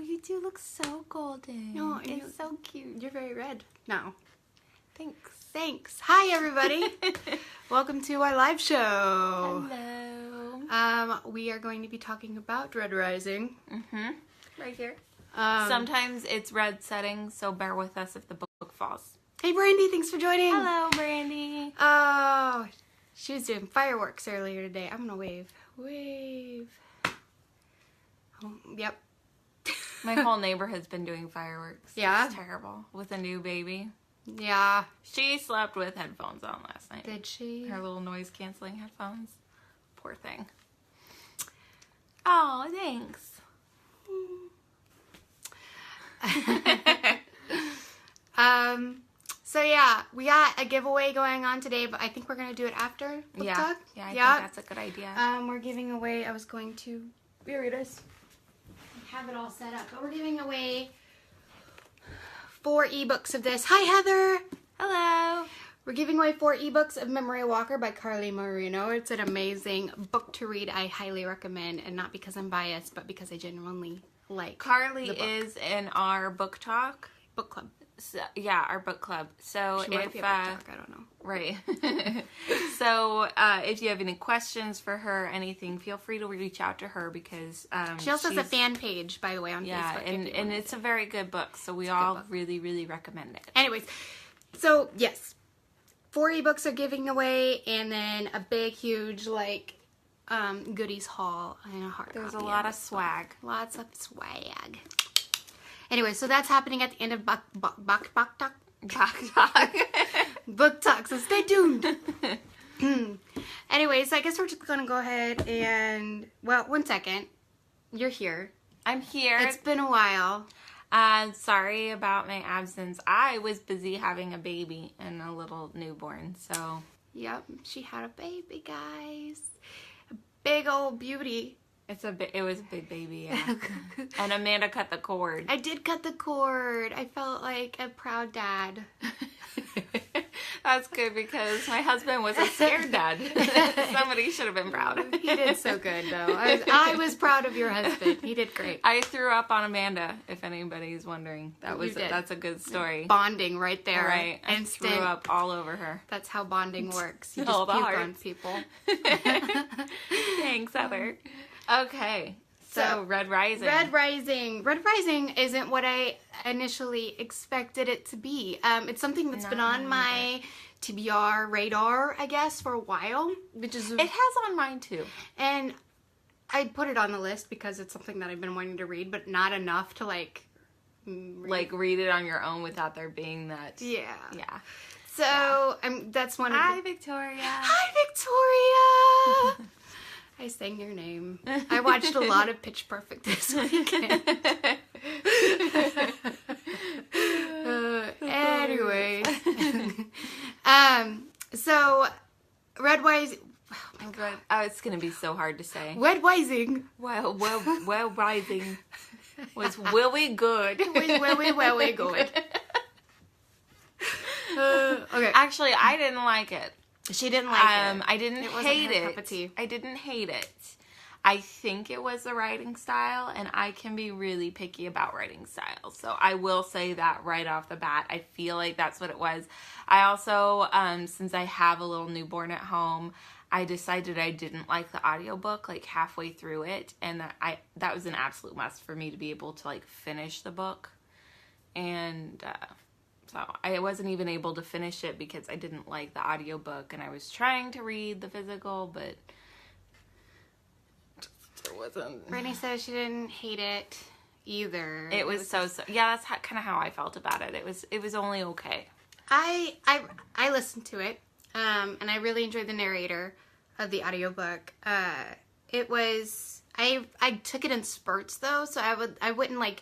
you do look so golden. No, it's so cute. You're very red now. Thanks. Hi, everybody. Welcome to our live show. Hello. We are going to be talking about Red Rising. Mm-hmm. Right here. Um, Sometimes it's red setting, so bear with us if the book falls. Hey, Brandy, thanks for joining. Hello, Brandy. Oh, she was doing fireworks earlier today. I'm gonna wave. Wave. Oh, yep. My whole neighborhood's been doing fireworks. Yeah? It's terrible. With a new baby. Yeah. She slept with headphones on last night. Did she? Her little noise-canceling headphones. Poor thing. Oh, thanks. So yeah, we got a giveaway going on today, but I think we're gonna do it after Book Talk. Yeah, I think that's a good idea. We're giving away, I was going to, here it is. I have it all set up, but we're giving away 4 ebooks of this. Hi, Heather. Hello. We're giving away 4 ebooks of Memory Walker by Carly Marino. It's an amazing book to read. I highly recommend, and not because I'm biased, but because I genuinely like Carly the book. is in our book talk. Book club. So, yeah, our book club. So She might if be a book talk, I don't know. right. So if you have any questions for her, anything, feel free to reach out to her because She also has a fan page, by the way, on Facebook. and it's a very good book. So we all really, really recommend it. Anyways, so yes, 4 ebooks are giving away, and then a big, huge goodies haul and a hard There's a copy lot of of swag. Lots of swag. Anyway, so that's happening at the end of Book Talk. Book Talk, so stay tuned. Anyways, I guess we're just going to go ahead and, well, one second. You're here. I'm here. It's been a while. Sorry about my absence. I was busy having a baby and a little newborn, so. Yep, she had a baby, guys. A big old beauty. It was a big baby, yeah. And Amanda cut the cord. I did cut the cord. I felt like a proud dad. That's good because my husband was a scared dad. Somebody should have been proud. He did so good, though. I was proud of your husband. He did great. I threw up on Amanda, if anybody's wondering. That's a good story. Bonding right there. Right. I threw up all over her. That's how bonding works. You just All the puke hearts. on people. Thanks, Heather. Okay. So Red Rising. Red Rising. Red Rising isn't what I initially expected it to be. It's something that's been on my TBR radar, I guess, for a while. It has on mine too. And I put it on the list because it's something that I've been wanting to read, but not enough to read it on your own without there being that. Yeah. Yeah. So that's one of Hi, Victoria. Hi, Victoria. I sang your name. I watched a lot of Pitch Perfect this weekend. Anyways. So, Red Rising. Oh, it's going to be so hard to say. Red Rising. Well, Rising was really good. Really good. Okay. Actually, I didn't like it. She didn't like it. I didn't hate her cup of tea. it. I didn't hate it. I think it was the writing style, and I can be really picky about writing style. So I will say that right off the bat. I feel like that's what it was. I also, since I have a little newborn at home, I decided I didn't like the audiobook halfway through it, and that was an absolute must for me to be able to finish the book. And so I wasn't even able to finish it because I didn't like the audiobook, and I was trying to read the physical, but it wasn't. Brittany says she didn't hate it either. It was so yeah, that's kind of how I felt about it. It was only okay. I listened to it, and I really enjoyed the narrator of the audiobook. It was I took it in spurts though, so I wouldn't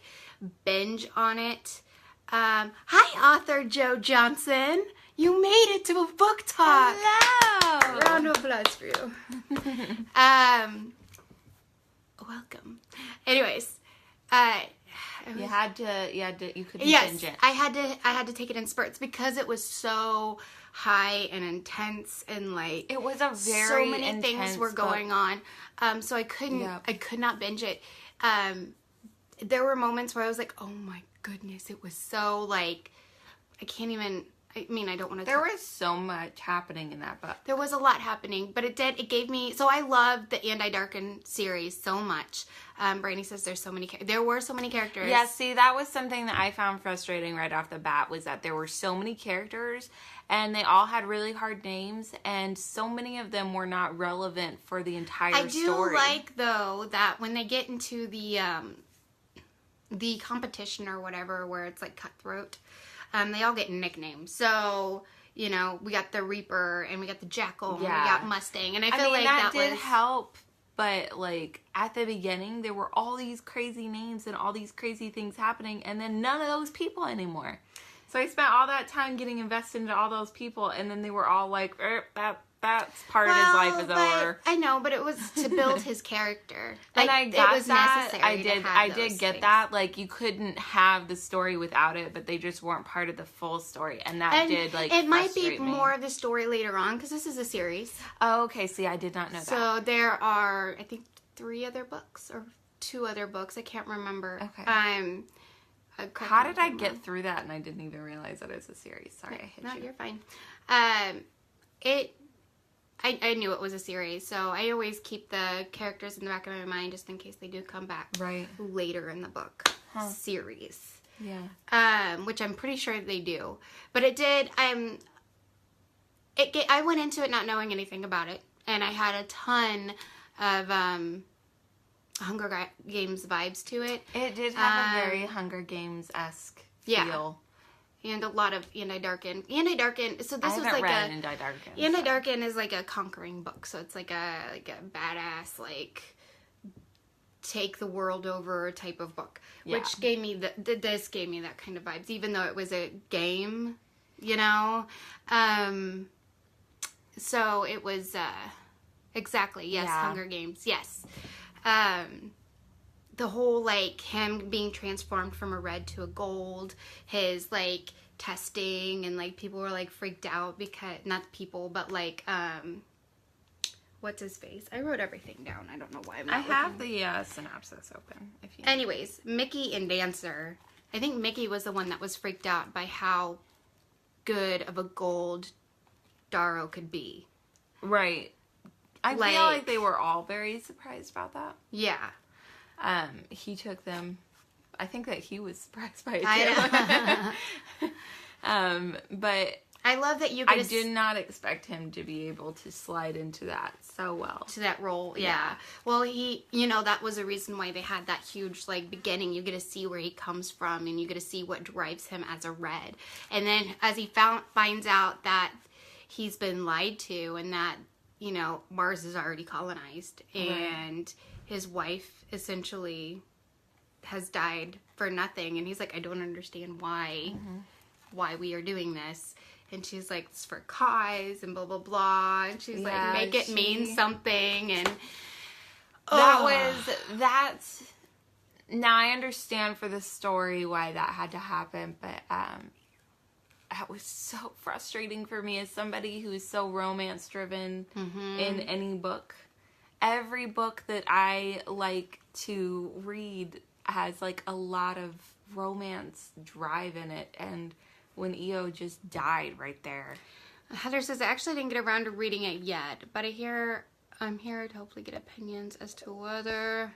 binge on it. Hi, author Joe Johnson. You made it to a book talk. Hello. Round of applause for you. Welcome. Anyways, you couldn't yes, binge it. I had to take it in spurts because it was so high and intense and it was a very so many things were going on. So I could not binge it. there were moments where I was like, oh my goodness, it was so like, I can't even, I mean, I don't want to. There was so much happening in that book. There was a lot happening, but it gave me, so I loved the Andy Darkin series so much. Brandy says there were so many characters. Yeah, see, that was something that I found frustrating right off the bat, was that there were so many characters, and they all had really hard names, and so many of them were not relevant for the entire story. I do like, though, that when they get into the competition or whatever, where it's like cutthroat, they all get nicknames. So, you know, we got the Reaper, and we got the Jackal, and we got Mustang, and I feel like that did help. But, like, at the beginning, there were all these crazy names and all these crazy things happening, and then none of those people anymore. So I spent all that time getting invested into all those people, and then they were all like, that's part of his life is over. I know, but it was to build his character. Like, and I got it was that. Necessary I did get that. Like, you couldn't have the story without it, but they just weren't part of the full story, and that did, like, it might be me. more of the story later on, because this is a series. Oh, okay. See, I did not know that. So there are, I think, 3 other books, or 2 other books. I can't remember. Okay. How did I get through that and I didn't even realize that it was a series? Sorry, I hit you. No, you're fine. I knew it was a series, so I always keep the characters in the back of my mind just in case they do come back later in the book series. Yeah. Which I'm pretty sure they do. But it did, I went into it not knowing anything about it, and I had a ton of Hunger Games vibes to it. It did have a very Hunger Games-esque feel. And a lot of Andy Darkin. Andy Darkin, so this was like Andy Darkin. Andy Darkin is like a conquering book, so it's like a badass, like, take the world over type of book, which gave me this gave me that kind of vibes, even though it was a game, you know. So it was exactly, yes, Hunger Games, yes. The whole, like, him being transformed from a red to a gold, his, like, testing, and, like, people were, like, freaked out because, not people, but, like, what's his face? I wrote everything down. I don't know why I'm not have the synopsis open. Anyways, Mickey and Dancer. I think Mickey was the one that was freaked out by how good of a gold Darrow could be. Right. I feel like they were all very surprised about that. Yeah. He took them. I think that he was surprised by it too. But I love that you. I did not expect him to be able to slide into that so well. To that role, yeah. Well, that was a reason why they had that huge, like, beginning. You get to see where he comes from, and you get to see what drives him as a red. And then as he finds out that he's been lied to, and that, Mars is already colonized, and his wife essentially has died for nothing, and he's like, I don't understand why we are doing this. And she's like, it's for cause, and blah, blah, blah. And she's like, make it mean something. And that's, now I understand for the story why that had to happen, but that was so frustrating for me as somebody who's so romance driven in any book. Every book that I like to read has, like, a lot of romance drive in it, and when EO just died right there. Heather says, I actually didn't get around to reading it yet, but I'm here to hopefully get opinions as to whether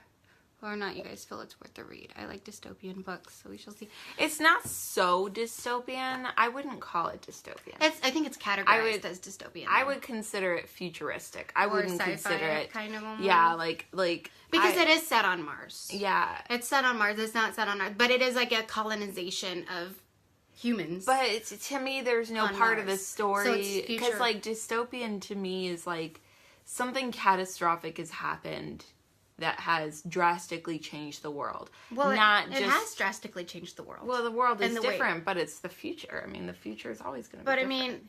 or not you guys feel it's worth the read. I like dystopian books, so we shall see. It's not so dystopian. I wouldn't call it dystopian. I think it's categorized as dystopian. I would consider it futuristic. I wouldn't consider it kind of almost. Yeah, like because it is set on Mars. Yeah, it's set on Mars. It's not set on Earth, but it is like a colonization of humans. But to me, there's no part of the story, because, so like, dystopian to me is like something catastrophic has happened that has drastically changed the world. Well, it has drastically changed the world. Well, the world is different, but it's the future. I mean, the future is always going to be different. But I mean,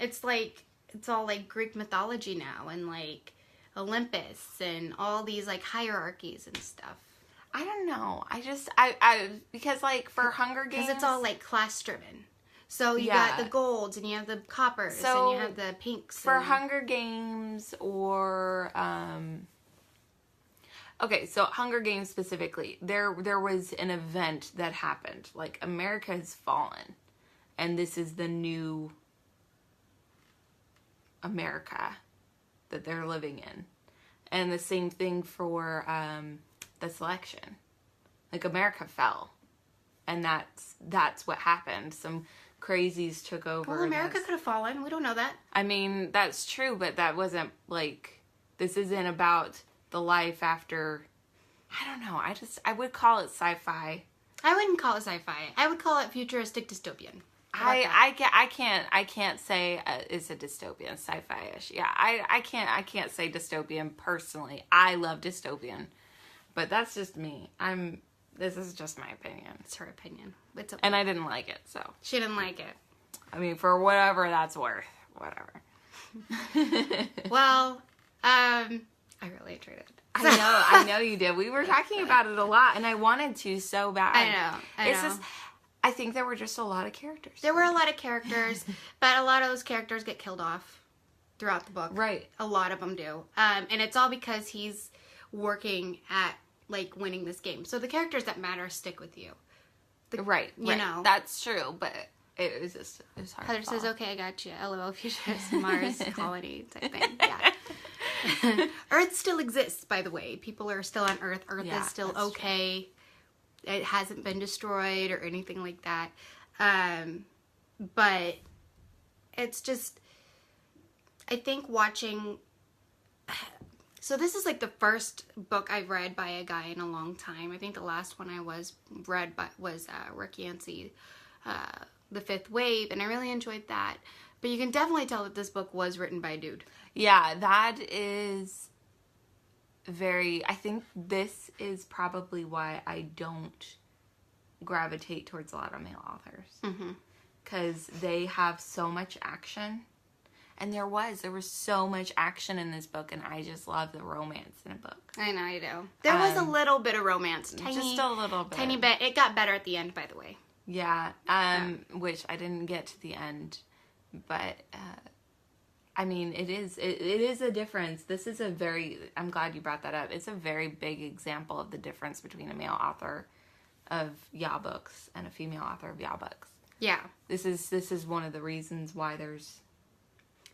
it's all like Greek mythology now, and like Olympus, and all these like hierarchies and stuff. I don't know. Because, like, for Hunger Games, because it's all like class driven. So you got the golds, and you have the coppers, and you have the pinks. For Hunger Games, or Okay, so Hunger Games specifically, there was an event that happened. Like, America has fallen, and this is the new America that they're living in. And the same thing for the selection. Like, America fell, and that's what happened. Some crazies took over. Well, America could have fallen. We don't know that. I mean, that's true, but that wasn't, like, this isn't about the life after, I don't know, I would call it sci-fi. I wouldn't call it sci-fi. I would call it futuristic dystopian. I can't say it's a dystopian, sci-fi-ish. Yeah, I can't say dystopian personally. I love dystopian, but that's just me. This is just my opinion. It's her opinion. It's okay. And I didn't like it, so. She didn't like it. I mean, for whatever that's worth, whatever. Well, I really enjoyed it. I know you did. We were talking about it a lot, and I wanted to so bad. I know. Just, I think there were just a lot of characters. There were a lot of characters, but a lot of those characters get killed off throughout the book. Right. A lot of them do. And it's all because he's working at, like, winning this game. So the characters that matter stick with you. Right. You know. That's true, but it was hard. Heather says, okay, I got you. LOL, futurist Mars colony type thing. Yeah. Earth still exists, by the way. People are still on Earth. Earth is still okay. True. It hasn't been destroyed or anything like that. But it's just, I think watching, so this is like the first book I've read by a guy in a long time. I think the last one I was Rick Yancey, The Fifth Wave, and I really enjoyed that. But you can definitely tell that this book was written by a dude. Yeah, that is I think this is probably why I don't gravitate towards a lot of male authors. Because they have so much action. And there was so much action in this book, and I just love the romance in a book. I know, you do. There was a little bit of romance. Just a little bit. Tiny bit. It got better at the end, by the way. Yeah, which I didn't get to the end. But, I mean, it is a difference. This is I'm glad you brought that up. It's a very big example of the difference between a male author of YA books and a female author of YA books. Yeah. This is one of the reasons why there's...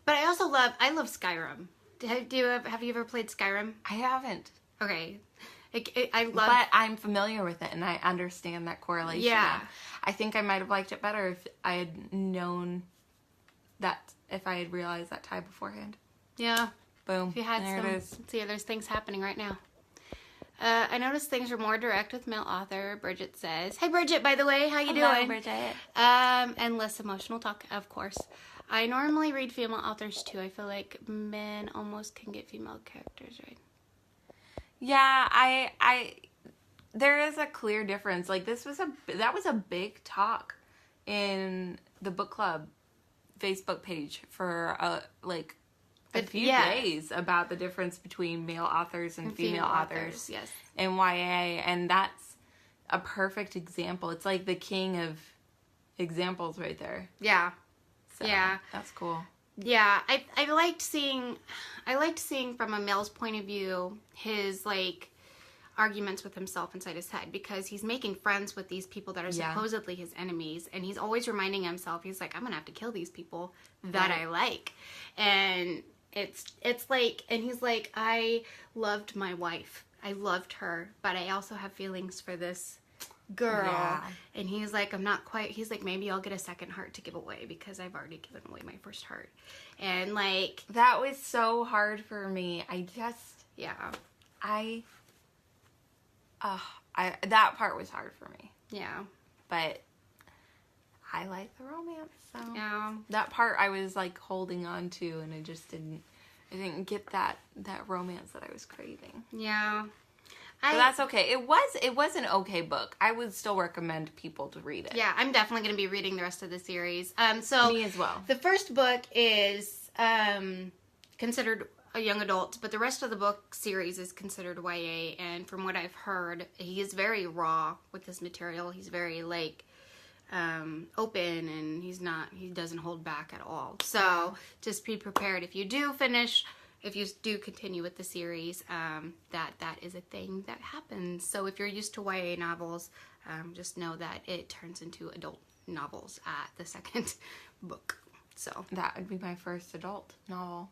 But I love Skyrim. Have you ever played Skyrim? I haven't. Okay. I love... But I'm familiar with it, and I understand that correlation. Yeah. I think I might have liked it better if I had known that, if I had realized that tie beforehand. Yeah. Boom. If you had there it is. Let's see, there's things happening right now. I noticed things were more direct with male author, Bridget says. Hey, Bridget, by the way. How you doing? Bridget. And less emotional talk, of course. I normally read female authors, too. I feel like men almost can get female characters right. Yeah, there is a clear difference. Like, that was a big talk in the book club Facebook page for, a few days about the difference between male authors and female authors. Yes. In YA, and that's a perfect example. It's like the king of examples right there. Yeah. So, yeah. That's cool. Yeah, I liked seeing from a male's point of view his, like, arguments with himself inside his head, because he's making friends with these people that are supposedly his enemies, and he's always reminding himself, he's like, I'm gonna have to kill these people that I like. And it's like, and he's like, I loved my wife, I loved her, but I also have feelings for this girl. Yeah. And he's like, he's like, maybe I'll get a second heart to give away because I've already given away my first heart. And, like, that was so hard for me. That part was hard for me. Yeah. But I like the romance, so yeah. That part I was, like, holding on to, and I didn't get that romance that I was craving. Yeah. But that's okay. It was an okay book. I would still recommend people to read it. Yeah, I'm definitely going to be reading the rest of the series. So me as well. The first book is considered a young adult, but the rest of the book series is considered YA. And from what I've heard, he is very raw with this material. He's very, like, open, and he doesn't hold back at all. So just be prepared. If you do finish if you do continue with the series, that is a thing that happens. So if you're used to YA novels, just know that it turns into adult novels at the second book. So That would be my first adult novel.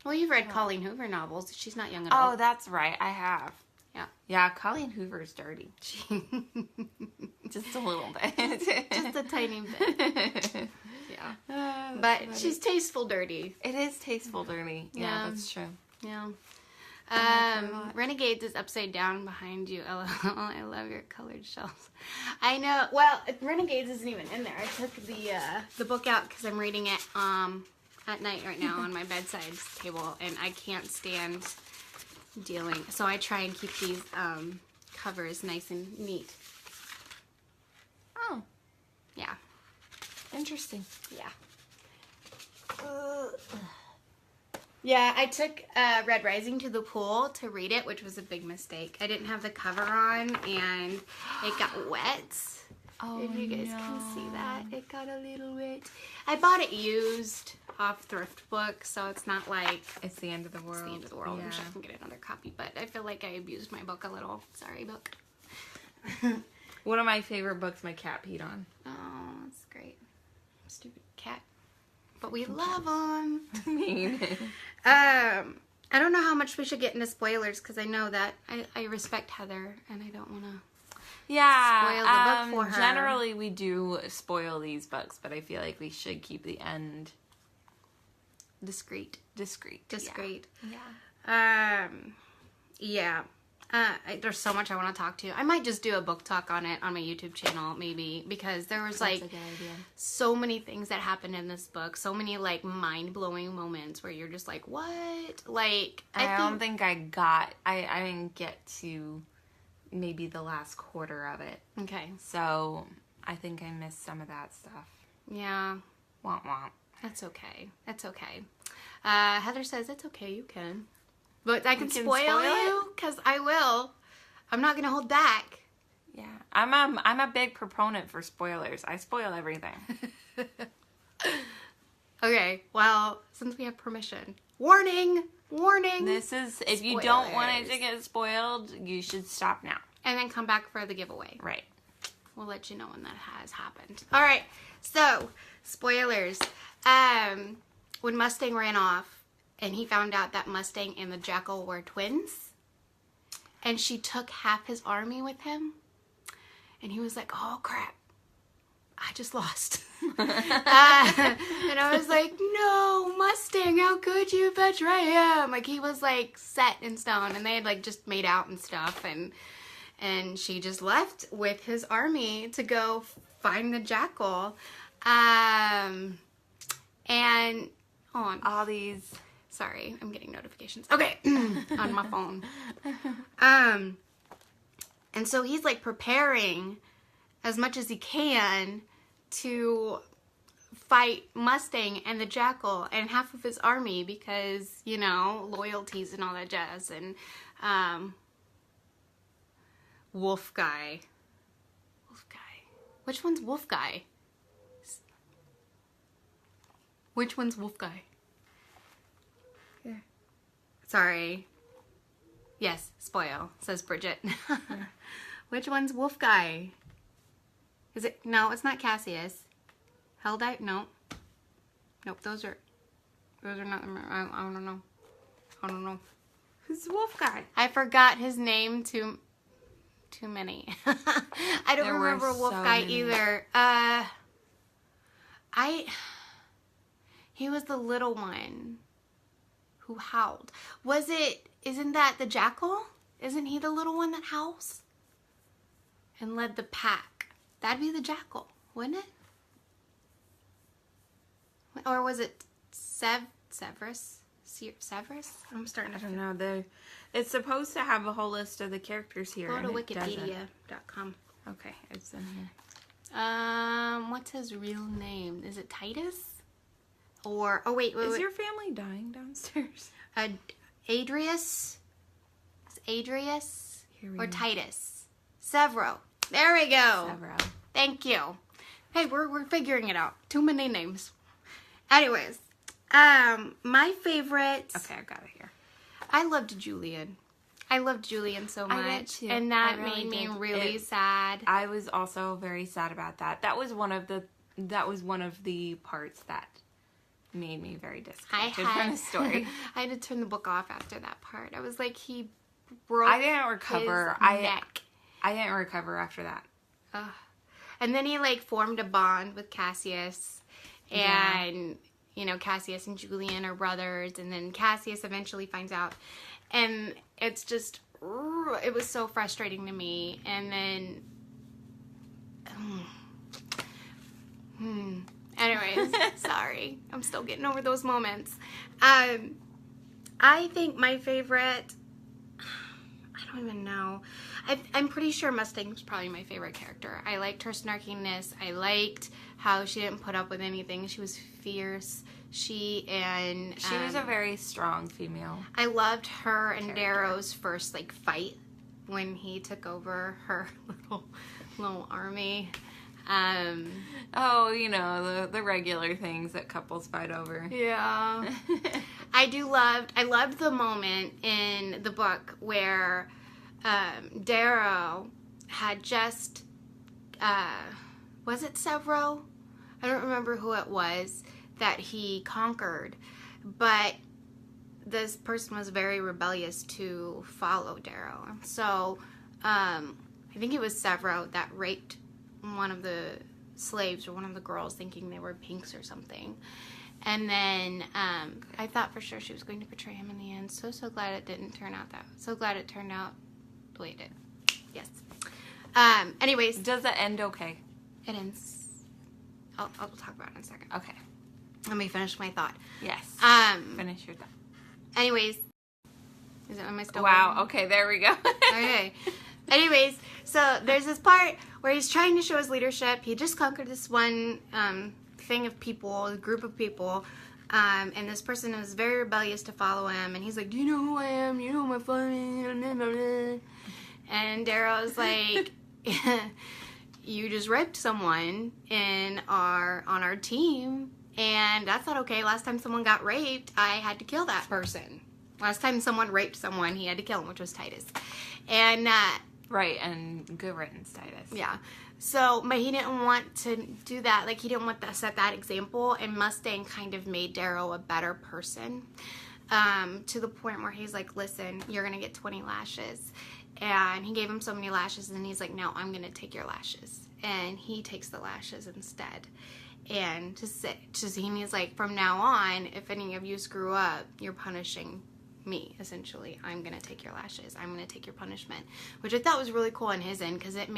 well, you've read Colleen Hoover novels. She's not young Oh, adult. that's right. I have. Yeah. Yeah, Colleen Hoover's dirty. Just a little bit. Just a tiny bit. Yeah. But funny. she's tasteful dirty. It is tasteful dirty. Yeah, Yeah. that's true. Yeah. like her a lot. Renegades is upside down behind you. LOL. I love your colored shells. I know. Well, Renegades isn't even in there. I took the book out because I'm reading it at night right now on my bedside table, and I can't stand dealing. So I try and keep these covers nice and neat. Oh, Yeah. interesting. Yeah. Yeah, I took Red Rising to the pool to read it, which was a big mistake. I didn't have the cover on, and it got wet. Oh, If you guys can see that, it got a little wet. I bought it used off Thrift Book, so it's not like It's the end of the world. it's the end of the world. I wish Yeah. I can get another copy, but I feel like I abused my book a little. Sorry, book. One of my favorite books my cat peed on. Oh, that's great. Stupid cat. But we love them. I mean, I don't know how much we should get into spoilers because I know that I respect Heather and I don't want to. yeah. Spoil the book for her. Generally, we do spoil these books, but I feel like we should keep the end Discreet. discreet. Discreet. Yeah. Yeah. There's so much I want to talk to. I might just do a book talk on it on my YouTube channel, maybe, because there was That's like a good idea. so many things that happened in this book. So many like mind blowing moments where you're just like, what? Like, I don't think I didn't get to maybe the last quarter of it. Okay. So I think I missed some of that stuff. Yeah. Womp womp. That's okay. That's okay. Heather says it's okay. You can. But I can can spoil spoil you because I will. I'm not gonna hold back. Yeah, I'm a big proponent for spoilers. I spoil everything. Okay. Well, since we have permission, warning, warning, This is if you don't want it to Spoilers. get spoiled, you should stop now. and then come back for the giveaway. Right. We'll let you know when that has happened. All right. So spoilers. When Mustang ran off, and he found out that Mustang and the Jackal were twins, and she took half his army with him. And he was like, oh, crap. I just lost. And I was like, no, Mustang, how could you betray him? Like, he was, like, set in stone. And they had, like, just made out and stuff. And she just left with his army to go find the Jackal. And on. All these. Sorry, I'm getting notifications. Okay, on my phone. And so he's like preparing as much as he can to fight Mustang and the Jackal and half of his army because, you know, loyalties and all that jazz. And Wolf Guy. Wolf Guy. Which one's Wolf Guy? Which one's Wolf Guy? Sorry. Yes, spoil, says Bridget. Which one's Wolf Guy? Is it? No, it's not Cassius. Helldive? No. Nope, those are not, I don't know. I don't know. Who's the Wolf Guy? I forgot his name too many. I don't There were remember Wolf so Guy many. either. He was the little one who howled. Isn't that the Jackal? Isn't he the little one that howls? And led the pack. That'd be the Jackal, wouldn't it? Or was it Severus? Severus? I'm starting I to don't know. It's supposed to have a whole list of the characters here. go to and it doesn't. Wikipedia.com. Okay, it's in here. What's his real name? Is it Titus? Or wait. Is your family dying downstairs? Adrius? Is Adrius Here we or go. Titus? Severo. There we go. Several. Thank you. Hey, we're figuring it out. Too many names. Anyways, my favorite. Okay, I've got it here. I loved Julian. I loved Julian so much. I did too. And that I really made me did. really sad. I was also very sad about that. That was one of the parts that made me very disconnected from the story. I had to turn the book off after that part. I was like, he broke I didn't recover. his neck. I didn't recover after that. And then he like formed a bond with Cassius, and you know, Cassius and Julian are brothers, and then Cassius eventually finds out, and it's just, it was so frustrating to me. And then anyways, sorry, I'm still getting over those moments. I think my favorite, I don't even know. I'm pretty sure Mustang was probably my favorite character. I liked her snarkiness. I liked how she didn't put up with anything. She was fierce. She was a very strong female. I loved her and Darrow's first like fight when he took over her little army. Oh, you know, the regular things that couples fight over. Yeah. I loved the moment in the book where Darrow had just, was it Severo? I don't remember who it was that he conquered, but this person was very rebellious to follow Darrow. So, I think it was Severo that raped one of the slaves or one of the girls thinking they were pinks or something. And then I thought for sure she was going to betray him in the end. So glad it didn't turn out that. So glad it turned out the way it did. Yes. Anyways. Does it end okay? It ends. I'll talk about it in a second. Okay. Let me finish my thought. Yes. Finish your thought. Anyways. Am I still Wow. waiting? Okay, there we go. Okay. Anyways, so there's this part where he's trying to show his leadership. He just conquered this one thing of people, a group of people, and this person is very rebellious to follow him. And he's like, "Do you know who I am? You know my family?" And Darrow's like, "You just raped someone on our team, and that's not okay. Last time someone got raped, I had to kill that person. Last time someone raped someone, he had to kill him, which was Titus." And right, and good riddance, Titus. yeah. So, but he didn't want to do that. Like, he didn't want to set that example. And Mustang kind of made Darrow a better person, to the point where he's like, "Listen, you're gonna get 20 lashes." And he gave him so many lashes, and he's like, "No, I'm gonna take your lashes." And he takes the lashes instead. And he's like, "From now on, if any of you screw up, you're punishing me, essentially. I'm gonna take your lashes. I'm gonna take your punishment," which I thought was really cool on his end, because it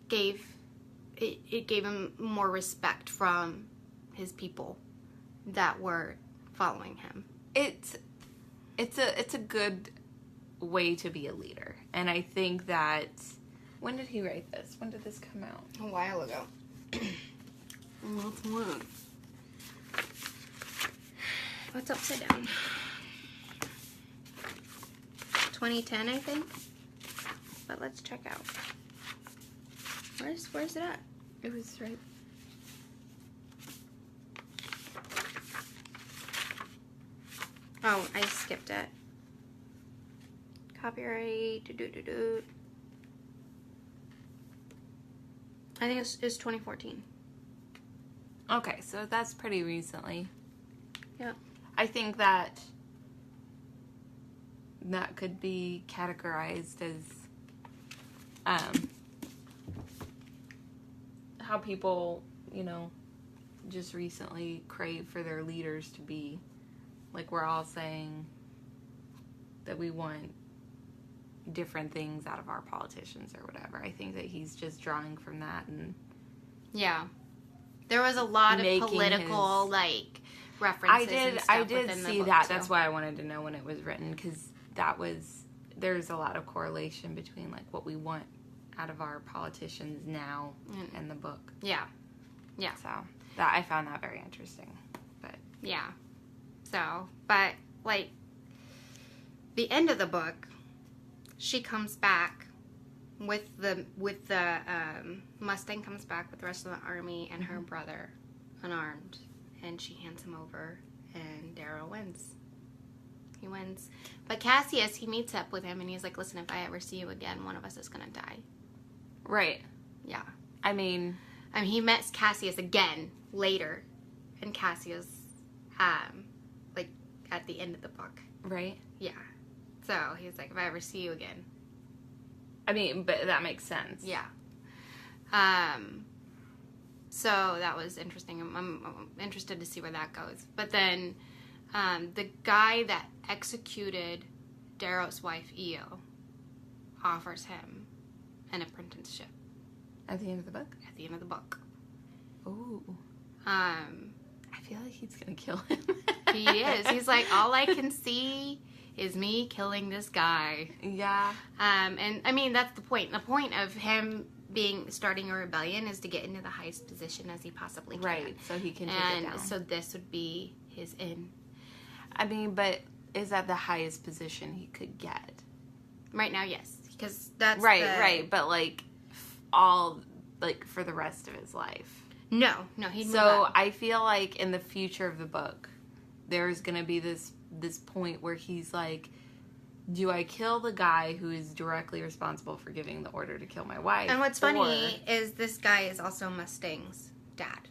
gave him more respect from his people that were following him. It's a good way to be a leader, and I think that, when did he write this? When did this come out? A while ago. Let's look. What's upside down? 2010, I think. But let's check out. Where's it at? It was right. Oh, I skipped it. Copyright. I think it's 2014. Okay, so that's pretty recently. Yeah. I think that could be categorized as how people, you know, just recently crave for their leaders to be. Like, we're all saying that we want different things out of our politicians or whatever. I think that he's just drawing from that, and yeah, there was a lot of political references. I did see that. Too. That's why I wanted to know when it was written, because there's a lot of correlation between like what we want out of our politicians now and the book. Yeah. So that, I found that very interesting. But yeah. So, but like the end of the book, she comes back with the Mustang comes back with the rest of the army and her brother unarmed, and she hands him over, and Darrow wins. he wins. But Cassius, he meets up with him and he's like, listen, if I ever see you again, one of us is going to die. Right. Yeah. I mean, he met Cassius again later. And Cassius, like, at the end of the book. right. Yeah. So he's like, if I ever see you again. I mean, but that makes sense. Yeah. So that was interesting. I'm interested to see where that goes. But then the guy that executed Darrow's wife, Io, offers him an apprenticeship At the end of the book? at the end of the book. Ooh. I I feel like he's going to kill him. He is. He's like, all I can see is me killing this guy. Yeah. And I mean, that's the point. The point of him starting a rebellion is to get into the highest position as he possibly can. Right. So he can take it And down. so this would be his in. I mean, but is that the highest position he could get? Right now, yes. Because that's Right. But like all, like for the rest of his life. No, he'd move So up. I feel like in the future of the book, there's going to be this point where he's like, do I kill the guy who is directly responsible for giving the order to kill my wife? And what's funny is this guy is also Mustang's dad.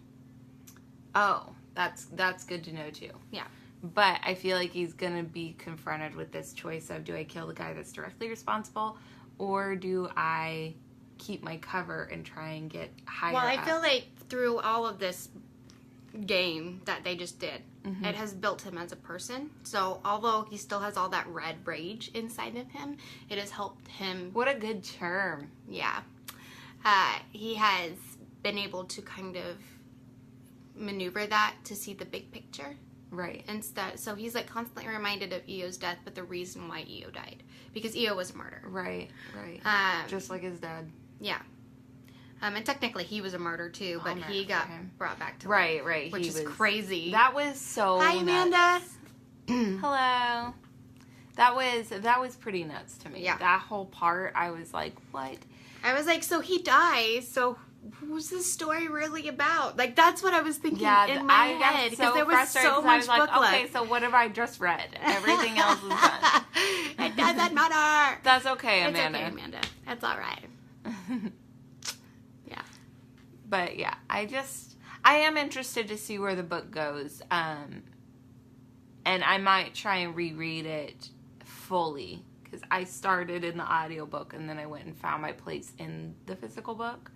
Oh, that's good to know too. Yeah. But I feel like he's going to be confronted with this choice of, do I kill the guy that's directly responsible, or do I keep my cover and try and get higher Well, I up? feel like through all of this game that they just did, it has built him as a person. So although he still has all that red rage inside of him, it has helped him. What a good term. Yeah. He has been able to kind of maneuver that to see the big picture. Right. Instead, so he's like constantly reminded of Io's death, but the reason why Io died. Because Io was a martyr. Right. Just like his dad. Yeah. And technically he was a martyr too, but Bummer he for got him. brought back to life. Right. Which He is was crazy. That was so Hi, nuts. Amanda. Hello. That was pretty nuts to me. Yeah. That whole part, I was like, what? I was like, so he dies, so who's this story really about? Like, that's what I was thinking in my head. Because there was so much I was book like, left. okay, so what have I just read? Everything else is done. It doesn't matter. That's okay, Amanda. It's okay, Amanda. That's all right. Yeah. But yeah, I am interested to see where the book goes. And I might try and reread it fully, because I started in the audiobook and then I went and found my place in the physical book.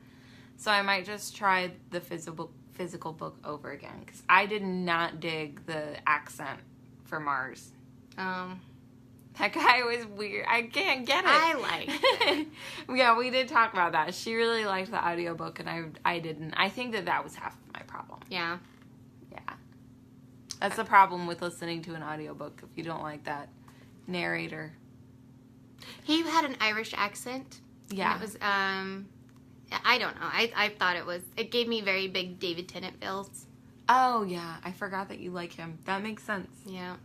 So I might just try the physical book over again, because I did not dig the accent for Mars. That guy was weird. I can't get it. I liked it. Yeah, we did talk about that. She really liked the audiobook and I didn't. I think that was half of my problem. Yeah. Yeah. That's the problem with listening to an audiobook, if you don't like that narrator. He had an Irish accent. Yeah. And it was, I don't know. I thought it gave me very big David Tennant feels. Oh, yeah. I forgot that you like him. That makes sense. Yeah.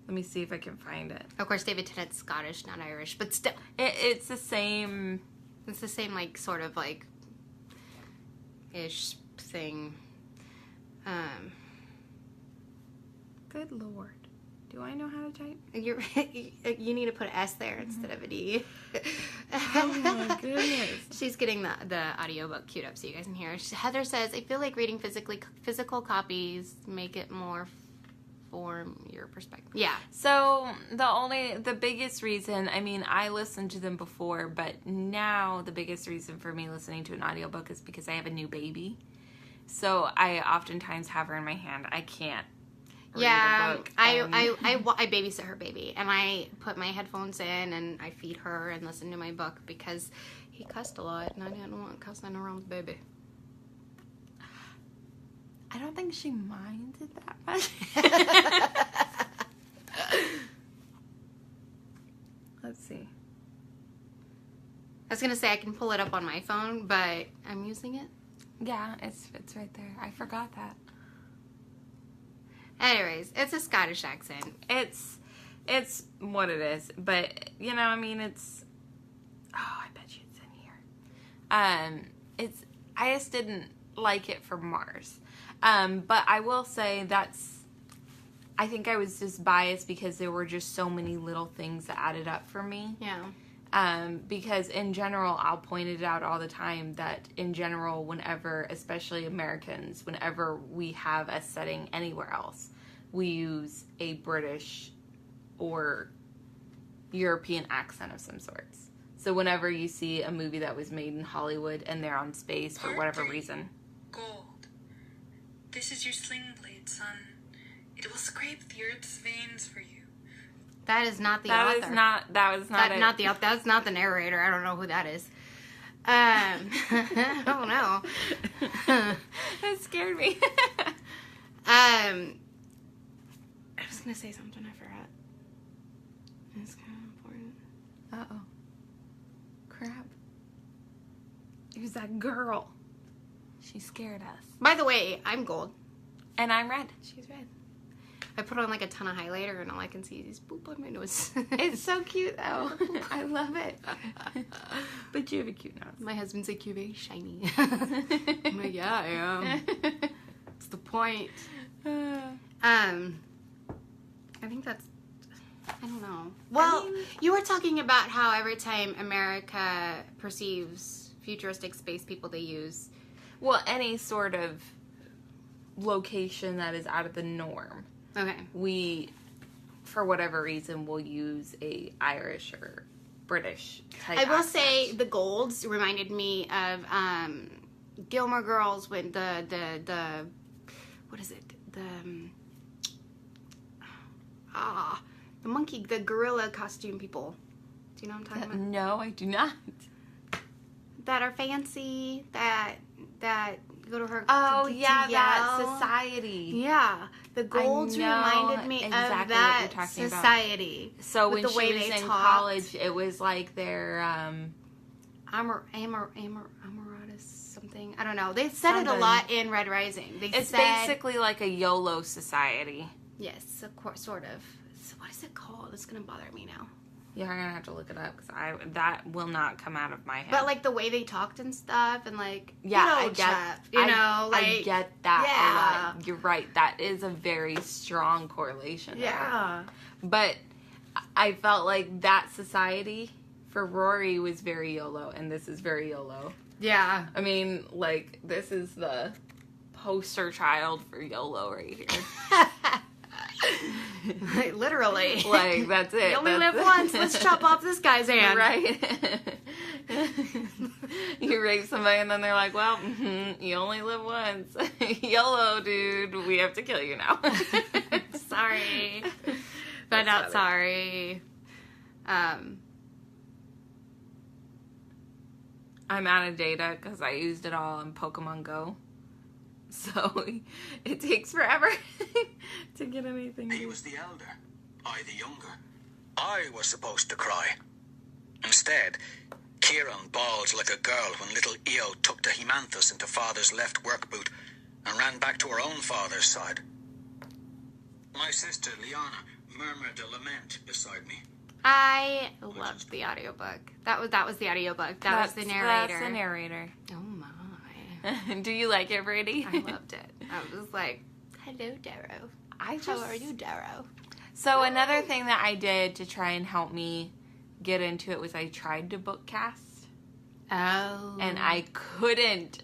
Let me see if I can find it. Of course, David Tennant's Scottish, not Irish, but still. It's the same. It's the same, like, sort of, like, ish thing. Good Lord. Do I know how to type? You need to put an S there instead of a D. Oh my goodness. She's getting the audiobook queued up so you guys can hear. Heather says, I feel like reading physical copies make it more form your perspective. Yeah. So the biggest reason, I mean, I listened to them before, but now the biggest reason for me listening to an audiobook is because I have a new baby. So I oftentimes have her in my hand. I can't read a book. I babysit her baby, and I put my headphones in and I feed her and listen to my book because he cussed a lot and I didn't want cussing around the baby. I don't think she minds it that much. Let's see. I was gonna say I can pull it up on my phone, but I'm using it. Yeah, it's right there. I forgot that. Anyways, it's a Scottish accent. It's what it is, but you know, I mean, it's. Oh, I bet you it's in here. I just didn't like it for Mars. But I will say that's I think I was just biased because there were just so many little things that added up for me. Yeah. Because in general, I'll point it out all the time that in general, whenever, especially Americans, whenever we have a setting anywhere else, we use a British or European accent of some sorts. So whenever you see a movie that was made in Hollywood and they're on space for whatever reason. Gold. This is your sling blade, son. It will scrape the earth's veins for you. That is not the That author. was not it. That's not the narrator. I don't know who that is. I don't know. That scared me. I was gonna say something I forgot. It's kind of important. Uh-oh. Crap. It was that girl. She scared us. By the way, I'm gold. And I'm red. She's red. I put on like a ton of highlighter and all I can see is boop on my nose. It's so cute though. I love it. But you have a cute nose. My husband's like, you're very shiny. I'm like, yeah, I am. That's the point. I think that's, I don't know. Well, you were talking about how every time America perceives futuristic space people, they use... Well, any sort of location that is out of the norm. Okay. We, for whatever reason, will use a Irish or British type I will accent. say the Golds reminded me of Gilmore Girls when the what is it? The monkey, the gorilla costume people. Do you know what I'm talking about? No, I do not. That are fancy, that go to her. Oh, to yeah, that yell. society. Yeah, the Golds know reminded me exactly of what that you're talking about. society. So with when the way she was they in talked. college, it was like their... Amaratus something. I don't know. They said it a Something. lot in Red Rising. It's said, basically like a YOLO society. yes, of course, sort of. So what is it called? It's gonna bother me now. Yeah, I'm gonna have to look it up because that will not come out of my head. But like the way they talked and stuff, and like yeah, good I old get, chap, you know, like I get that a yeah. lot. You're right. That is a very strong correlation. there. yeah, But I felt like that society for Rory was very YOLO, and this is very YOLO. yeah. I mean, like, this is the poster child for YOLO right here. Like, literally. Like, that's it. You only That's live it. once. Let's chop off this guy's hand. Right? You rape somebody and then they're like, well, you only live once. YOLO, dude. We have to kill you now. Sorry. But That's not funny. sorry. I'm out of data because I used it all in Pokemon Go. So it takes forever to get anything. He was the elder, I the younger. I was supposed to cry. Instead, Kieran bawled like a girl when little Io took the Hemanthus into father's left work boot and ran back to her own father's side. My sister, Liana, murmured a lament beside me. I loved the audiobook. That was the audiobook. That was the narrator. That's the narrator. Oh my. Do you like it, Brady? I loved it. I was like, hello, Darrow. How are you, Darrow? So another thing that I did to try and help me get into it was I tried to bookcast. Oh. And I couldn't.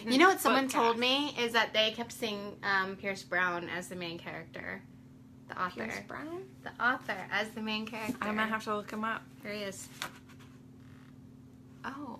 You know what someone told bookcast. me is that they kept seeing Pierce Brown as the main character. The author. Pierce Brown? The author as the main character. I'm gonna have to look him up. Here he is. Oh,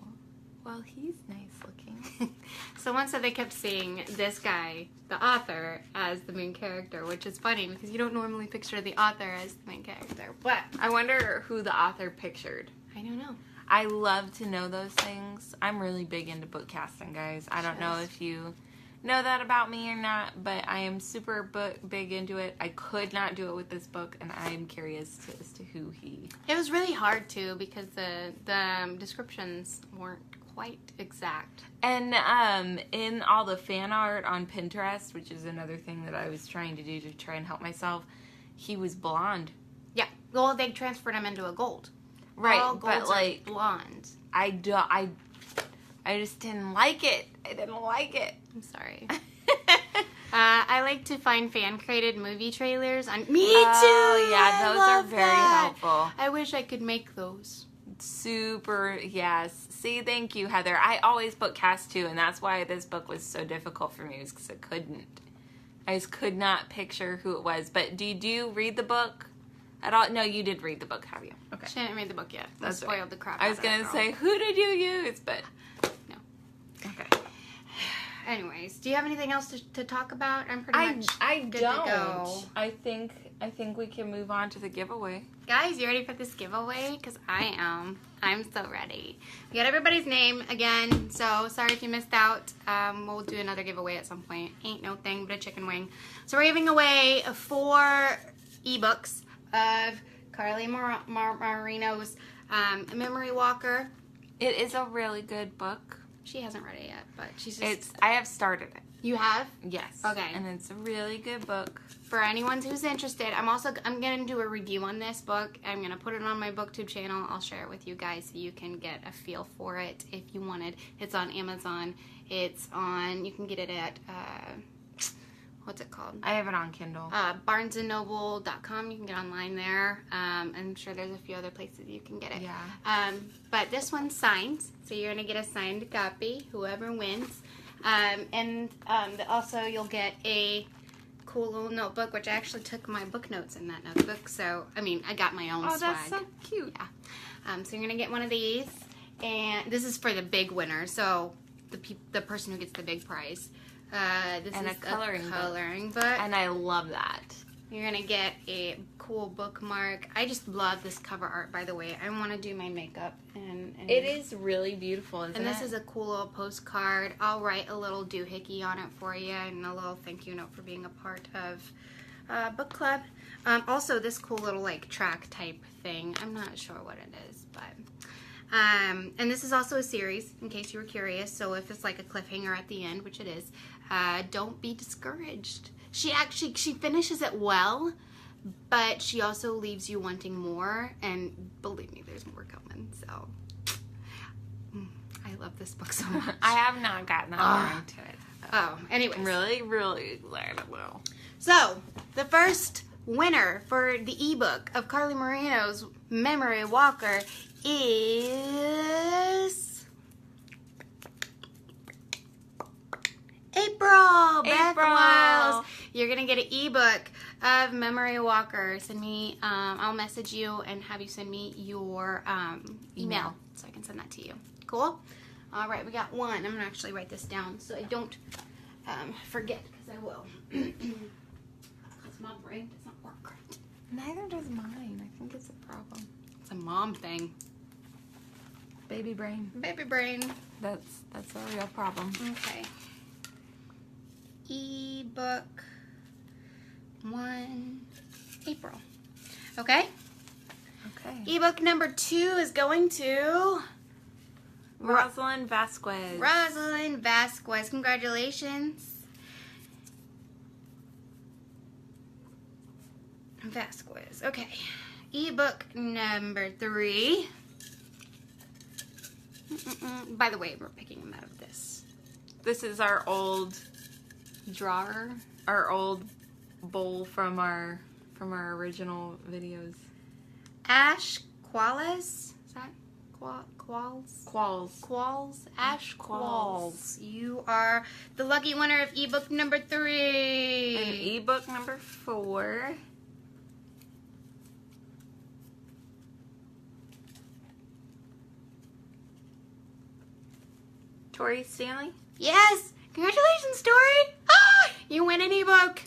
well, he's nice looking. Someone said they kept seeing this guy, the author, as the main character, which is funny because you don't normally picture the author as the main character. But I wonder who the author pictured. I don't know. I love to know those things. I'm really big into bookcasting, guys. I don't know if you know that about me or not, but I am super big into it. I could not do it with this book, and I'm curious as to who he... It was really hard too because the descriptions weren't quite exact. And in all the fan art on Pinterest, which is another thing that I was trying to do to try and help myself, he was blonde. Yeah. Well, they transferred him into a gold. Right, All but golds like... are blonde. I just didn't like it. I didn't like it. I'm sorry. I like to find fan-created movie trailers on... Me too! Oh, yeah, I those love are very that. helpful. I wish I could make those. Super, yes. See, thank you, Heather. I always book cast too, and that's why this book was so difficult for me, is because I just could not picture who it was. But did you read the book at all? No, you did read the book, have you? Okay. She didn't read the book yet. I That's spoiled right. the crap I out was of going that to girl. say, who did you use? But, No. okay. Anyways, do you have anything else to talk about? I'm pretty much I good to don't. go. I think we can move on to the giveaway. Guys, you ready for this giveaway? Because I am. I'm so ready. We got everybody's name again, so sorry if you missed out. We'll do another giveaway at some point. Ain't no thing but a chicken wing. So we're giving away 4 ebooks of Carly Marino's Memory Walker. It is a really good book. She hasn't read it yet, but she's just... I have started it. You have? Yes. Okay. And it's a really good book. For anyone who's interested, I'm going to do a review on this book. I'm going to put it on my BookTube channel. I'll share it with you guys so you can get a feel for it if you wanted. It's on Amazon. You can get it at, what's it called? I have it on Kindle. BarnesandNoble.com. You can get online there. I'm sure there's a few other places you can get it. Yeah. But this one's signed, so you're going to get a signed copy, whoever wins. Also you'll get a cool little notebook, which I actually took my book notes in that notebook. So, I got my own swag. That's so cute. Yeah. So you're going to get one of these. And this is for the big winner. So the person who gets the big prize. This And is a coloring book. And I love that. You're going to get a cool bookmark. I just love this cover art, by the way. I want to do my makeup. And It is really beautiful, isn't it? And this is a cool little postcard. I'll write a little doohickey on it for you and a little thank you note for being a part of book club. Also, this cool little like track type thing. I'm not sure what it is, but... and this is also a series, in case you were curious. So if it's like a cliffhanger at the end, which it is, don't be discouraged. She finishes it well, but she also leaves you wanting more. And believe me, there's more coming. So I love this book so much. I have not gotten that far into it. Oh, anyways. I'm really, really glad I will. So the first winner for the ebook of Carly Marino's Memory Walker is April. Beth Wells. You're gonna get an ebook of Memory Walker. Send me. I'll message you and have you send me your email so I can send that to you. Cool. All right, we got one. I'm gonna actually write this down so I don't forget, because I will. Because my brain does not work right. Neither does mine. I think it's a problem. It's a mom thing. Baby brain. Baby brain. That's a real problem. Okay. Ebook 1 April. Okay? Okay. Ebook number 2 is going to Rosalind Vasquez. Rosalind Vasquez. Congratulations. Vasquez. Okay. Ebook number 3. By the way, we're picking them out of this This is our old drawer. bowl from our original videos. Ash Qualls. Is that Qualls? Qualls. Qualls. Ash Qualls. Qualls. You are the lucky winner of ebook number 3. And ebook number 4. Tori Stanley. Yes! Congratulations, Tori! Ah! You win an ebook!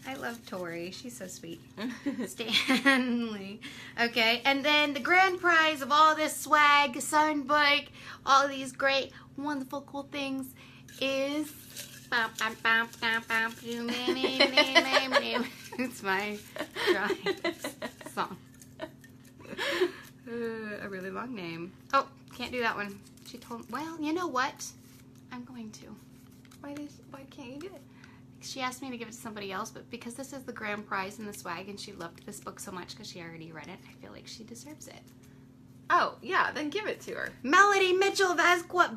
I love Tori. She's so sweet. Stanley. Okay, and then the grand prize of all this swag, signed book, all of these great, wonderful, cool things is... It's my drawing song. A really long name. Oh, can't do that one. She told. Well, you know what? I'm going to. Why can't you do it? She asked me to give it to somebody else, but because this is the grand prize in the swag, and she loved this book so much because she already read it, I feel like she deserves it. Oh, yeah, then give it to her. Melody Mitchell Vasquez.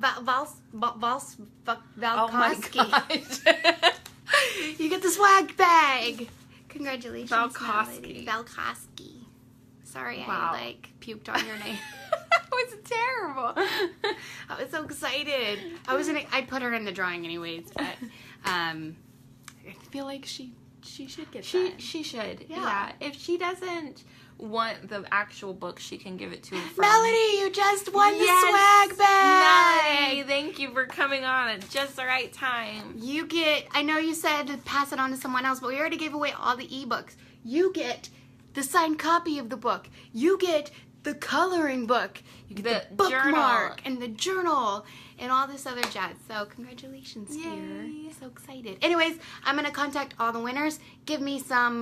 Oh my Valkoski. gosh. You get the swag bag. Congratulations, Valkoski. Melody. Valkoski. Sorry, Wow. I puked on your name. That was terrible. I was so excited. I put her in the drawing anyways, but I feel like she should get that. She should. Yeah. Yeah. If she doesn't want the actual book, she can give it to a friend. Melody, you just won the Yes, swag bag. Melody, thank you for coming on at just the right time. You get, I know you said to pass it on to someone else, but we already gave away all the ebooks. You get the signed copy of the book. You get the coloring book. You get the bookmark journal. and the journal and all this other jazz. So congratulations, dear. Yay. So excited. Anyways, I'm going to contact all the winners. Give me some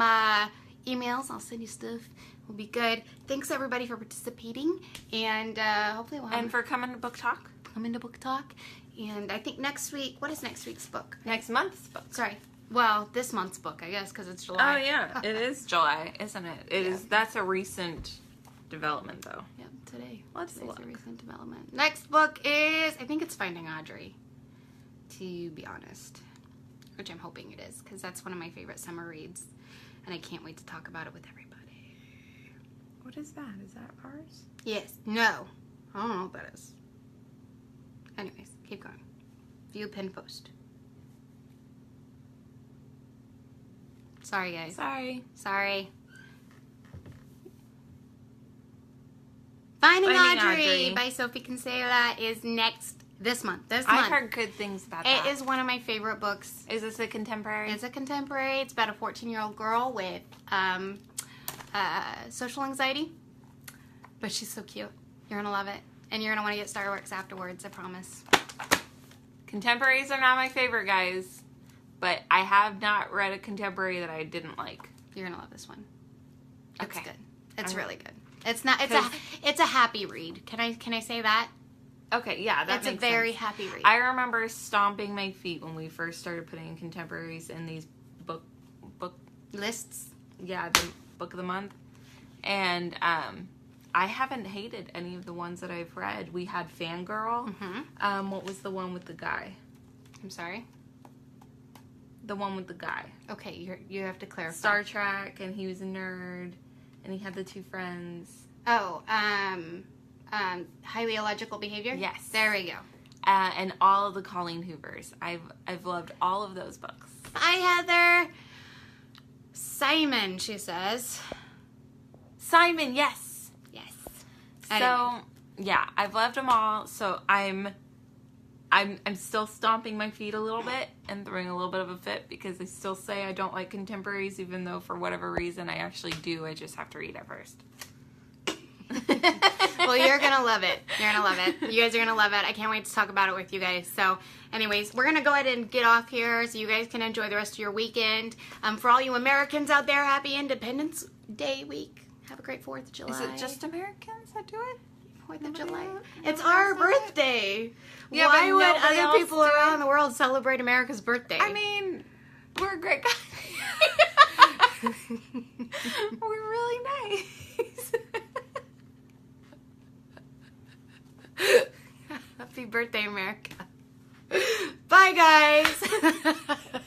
emails. I'll send you stuff. We'll be good. Thanks everybody for participating. And hopefully we'll have And for coming to Book Talk. come into book talk. And I think next week, what is next week's book? Next month's book. Sorry. Well, this month's book, I guess, because it's Oh July. yeah, it is July, isn't it? It is. That's a recent development, though. Yep, today. Let's Today's look. a recent development. Next book is, I think it's Finding Audrey, to be honest. Which I'm hoping it is, because that's one of my favorite summer reads. And I can't wait to talk about it with everybody. What is that? Is that ours? Yes. No. I don't know what that is. Anyways, keep going. View pin post. Sorry, guys. Sorry. Sorry. Finding Audrey by Sophie Kinsella is this month. I've heard good things about that. It is one of my favorite books. Is this a contemporary? It's a contemporary. It's about a 14-year-old girl with social anxiety. But she's so cute. You're going to love it. And you're going to want to get Starworks afterwards, I promise. Contemporaries are not my favorite, guys. But I have not read a contemporary that I didn't like. You're going to love this one. It's Okay. good. It's Okay. really good. It's not. It's a happy read. Can I say that? Okay, yeah, that It's a makes very sense. happy read. I remember stomping my feet when we first started putting contemporaries in these book Lists. yeah, the book of the month. And I haven't hated any of the ones that I've read. We had Fangirl. Mm-hmm. What was the one with the guy? I'm sorry. The one with the guy. Okay, you have to clarify. Star Trek, and he was a nerd, and he had the two friends. Oh, highly illogical behavior. Yes. There we go. And all of the Colleen Hoovers. I've loved all of those books. Hi, Heather. Simon, she says. Simon, yes. Yes. So Anyway. yeah, I've loved them all. So I'm still stomping my feet a little bit and throwing a little bit of a fit because I still say I don't like contemporaries, even though for whatever reason I actually do. I just have to read it first. Well, you're going to love it. You're going to love it. You guys are going to love it. I can't wait to talk about it with you guys. So, anyways, we're going to go ahead and get off here so you guys can enjoy the rest of your weekend. For all you Americans out there, happy Independence Day week. Have a great 4th of July. Is it just Americans that do it? 4th of July? else- It's nobody our else does it? birthday. Yeah, Why but would nobody other else people do it? around the world celebrate America's birthday? I mean, we're a great guys. We're really nice. Happy birthday, America. Bye, guys.